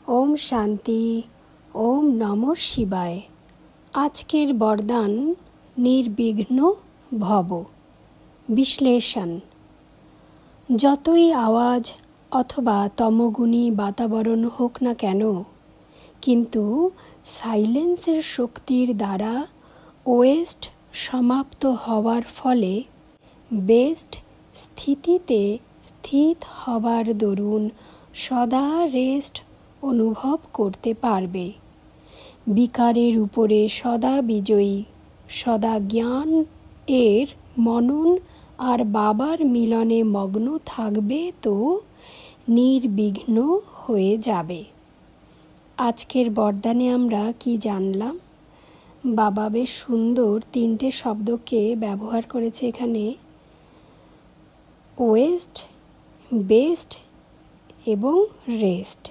ওম শান্তি। ওম নমঃ শিবায়। আজকের বরদান নির্বিঘ্ন ভব। বিশ্লেষণ। যতই আওয়াজ অথবা তমগুণী বাতাবরণ হোক না কেন, কিন্তু সাইলেন্সের শক্তির দ্বারা ওয়েস্ট সমাপ্ত হওয়ার ফলে বেস্ট স্থিতিতে স্থিত হবার দরুন সদা রেস্ট অনুভব করতে পারবে। বিকারের উপরে সদা বিজয়ী, সদা জ্ঞান এর মনন আর বাবার মিলনে মগ্ন থাকবে তো নির্বিঘ্ন হয়ে যাবে। আজকের বরদানে আমরা কি জানলাম? বাবা বেশ সুন্দর 3টে শব্দকে ব্যবহার করেছে এখানে, ওয়েস্ট, বেস্ট এবং রেস্ট।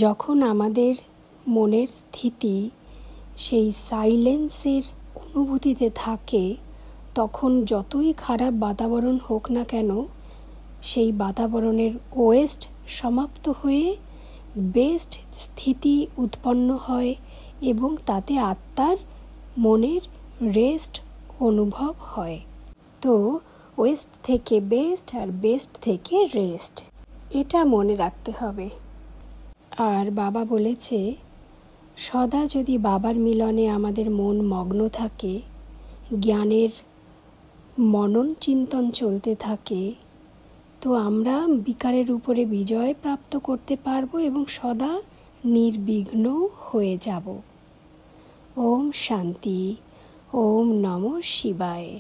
যখন আমাদের মনের স্থিতি সেই সাইলেন্সের অনুভূতিতে থাকে, তখন যতই খারাপ বাতাবরণ হোক না কেন, সেই বাতাবরণের ওয়েস্ট সমাপ্ত হয়ে বেস্ট স্থিতি উৎপন্ন হয় এবং তাতে আত্মার মনের রেস্ট অনুভব হয়। তো ওয়েস্ট থেকে বেস্ট আর বেস্ট থেকে রেস্ট, এটা মনে রাখতে হবে। আর বাবা বলেছে, সদা যদি বাবার মিলনে আমাদের মন মগ্ন থাকে, জ্ঞানের মনন চিন্তন চলতে থাকে, তো আমরা বিকারের উপরে বিজয় প্রাপ্ত করতে পারবো এবং সদা নির্বিঘ্ন হয়ে যাব। ওম শান্তি। ওম নমঃ শিবায়।